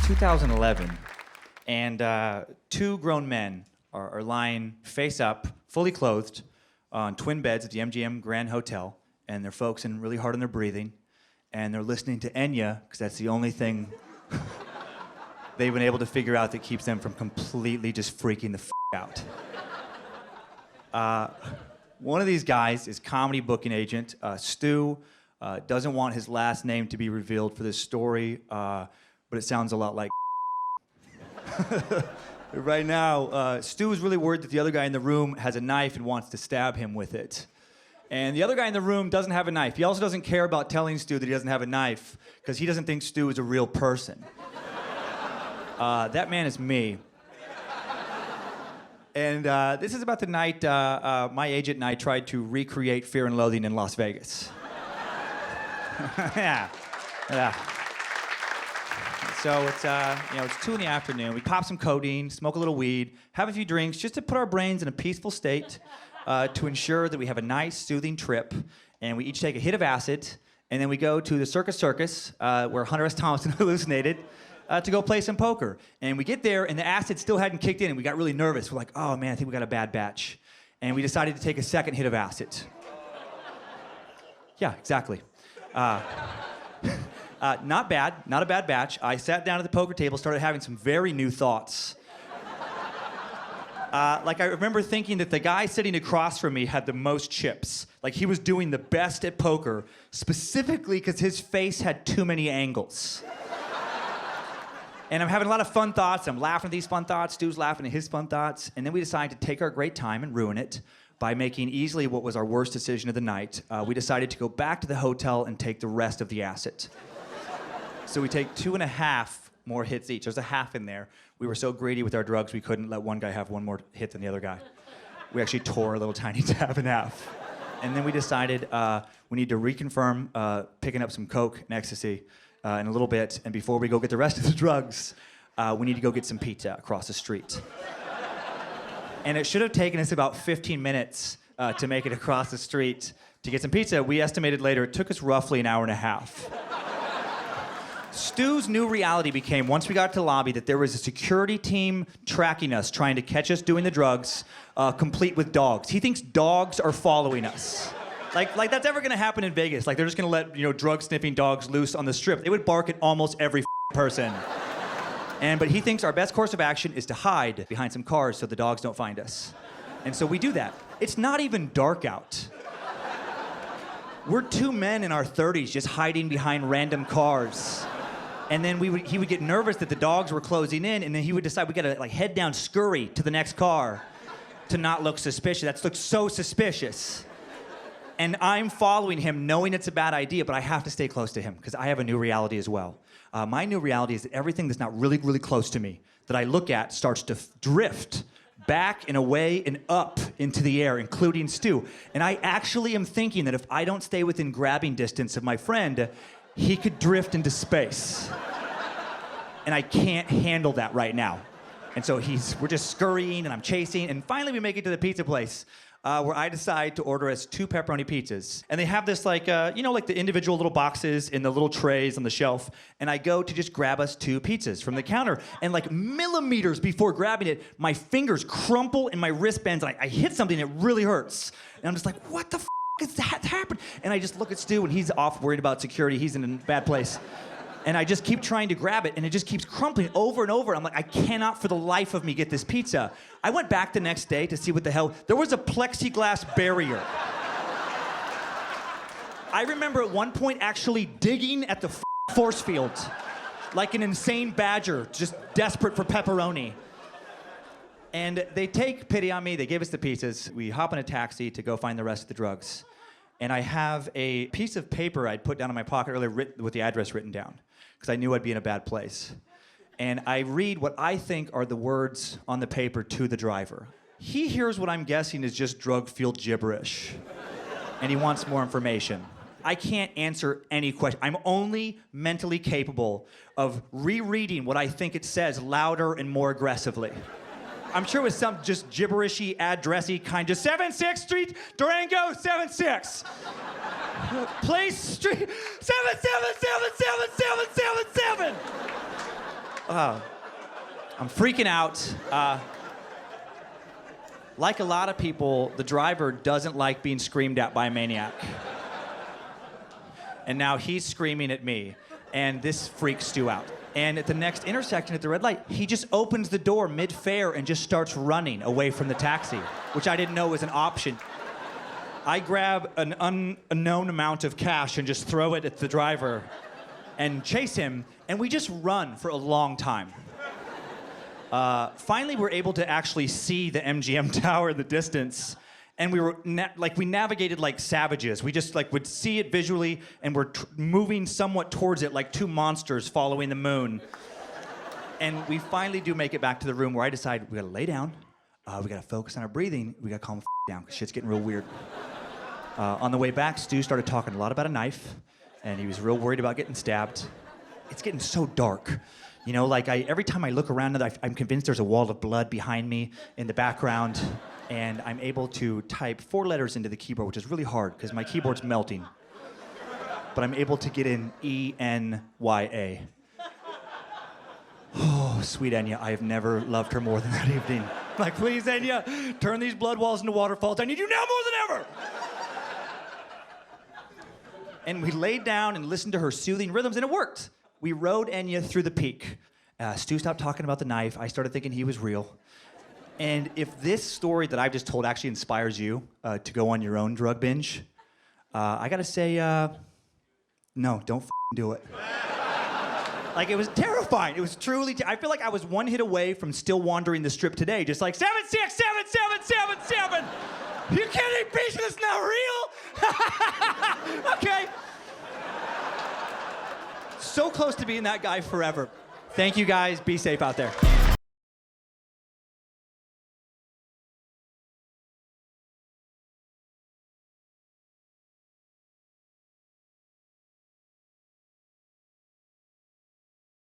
2011, and two grown men are lying face up, fully clothed, on twin beds at the MGM Grand Hotel, and they're focusing really hard on their breathing, and they're listening to Enya, because that's the only thing they've been able to figure out that keeps them from completely just freaking the out. One of these guys is comedy booking agent, Stu, doesn't want his last name to be revealed for this story, but it sounds a lot like Right now, Stu is really worried that the other guy in the room has a knife and wants to stab him with it. And the other guy in the room doesn't have a knife. He also doesn't care about telling Stu that he doesn't have a knife because he doesn't think Stu is a real person. That man is me. And this is about the night my agent and I tried to recreate Fear and Loathing in Las Vegas. Yeah. So it's 2 p.m. We pop some codeine, smoke a little weed, have a few drinks, just to put our brains in a peaceful state, to ensure that we have a nice, soothing trip. And we each take a hit of acid, and then we go to the Circus, where Hunter S. Thompson hallucinated, to go play some poker. And we get there, and the acid still hadn't kicked in, and we got really nervous. We're like, oh man, I think we got a bad batch. And we decided to take a second hit of acid. Yeah, exactly. Not bad, not a bad batch. I sat down at the poker table, started having some very new thoughts. Like I remember thinking that the guy sitting across from me had the most chips. Like he was doing the best at poker, specifically because his face had too many angles. And I'm having a lot of fun thoughts. I'm laughing at these fun thoughts. Stu's laughing at his fun thoughts. And then we decided to take our great time and ruin it by making easily what was our worst decision of the night. We decided to go back to the hotel and take the rest of the acid. So we take 2.5 more hits each. There's a half in there. We were so greedy with our drugs, we couldn't let one guy have one more hit than the other guy. We actually tore a little tiny tab in half. And then we decided we need to reconfirm picking up some coke and ecstasy in a little bit. And before we go get the rest of the drugs, we need to go get some pizza across the street. And it should have taken us about 15 minutes to make it across the street to get some pizza. We estimated later it took us roughly an hour and a half. Stu's new reality became, once we got to the lobby, that there was a security team tracking us, trying to catch us doing the drugs, complete with dogs. He thinks dogs are following us. Like that's ever gonna happen in Vegas. Like they're just gonna let, drug-sniffing dogs loose on the strip. They would bark at almost every person. But he thinks our best course of action is to hide behind some cars so the dogs don't find us. And so we do that. It's not even dark out. We're two men in our 30s just hiding behind random cars. And then he would get nervous that the dogs were closing in, and then he would decide we gotta head down, scurry to the next car to not look suspicious. That looks so suspicious. And I'm following him knowing it's a bad idea, but I have to stay close to him because I have a new reality as well. My new reality is that everything that's not really, really close to me that I look at starts to drift back and away and up into the air, including Stu. And I actually am thinking that if I don't stay within grabbing distance of my friend, he could drift into space. And I can't handle that right now. And so we're just scurrying and I'm chasing, and finally we make it to the pizza place where I decide to order us 2 pepperoni pizzas. And they have this like the individual little boxes in the little trays on the shelf. And I go to just grab us 2 pizzas from the counter. And like millimeters before grabbing it, my fingers crumple in my wristbands and I hit something and it really hurts. And I'm just like, what the f*** is that happened? And I just look at Stu and he's off worried about security. He's in a bad place. And I just keep trying to grab it, and it just keeps crumpling over and over. I'm like, I cannot for the life of me get this pizza. I went back the next day to see what the hell. There was a plexiglass barrier. I remember at one point actually digging at the force field like an insane badger, just desperate for pepperoni. And they take pity on me. They give us the pizzas. We hop in a taxi to go find the rest of the drugs. And I have a piece of paper I'd put down in my pocket earlier with the address written down, because I knew I'd be in a bad place. And I read what I think are the words on the paper to the driver. He hears what I'm guessing is just drug-fueled gibberish, and he wants more information. I can't answer any question. I'm only mentally capable of rereading what I think it says louder and more aggressively. I'm sure it was some just gibberishy, addressy kind, just 76th Street, Durango, 76. Place Street, 7777777. I'm freaking out. Like a lot of people, the driver doesn't like being screamed at by a maniac. And now he's screaming at me, and this freaks Stu out. And at the next intersection at the red light, he just opens the door mid-fare and just starts running away from the taxi, which I didn't know was an option. I grab an unknown amount of cash and just throw it at the driver and chase him, and we just run for a long time. Finally, we're able to actually see the MGM Tower in the distance, and we were we navigated like savages. We just would see it visually, and we're moving somewhat towards it like two monsters following the moon. And we finally do make it back to the room where I decide we gotta lay down, we gotta focus on our breathing, we gotta calm the down because shit's getting real weird. On the way back, Stu started talking a lot about a knife, and he was real worried about getting stabbed. It's getting so dark. You know, every time I look around, I'm convinced there's a wall of blood behind me in the background, and I'm able to type 4 letters into the keyboard, which is really hard because my keyboard's melting. But I'm able to get in E-N-Y-A. Oh, sweet Enya, I have never loved her more than that evening. Please, Enya, turn these blood walls into waterfalls. I need you now more than ever! And we laid down and listened to her soothing rhythms, and it worked. We rode Enya through the peak. Stu stopped talking about the knife. I started thinking he was real. And if this story that I've just told actually inspires you to go on your own drug binge, I gotta say, no, don't do it. It was terrifying. It was truly, I feel like I was one hit away from still wandering the strip today, just 7, 6, 7, 7, 7, 7. You kidding me? It's not real? Okay. So close to being that guy forever. Thank you guys. Be safe out there.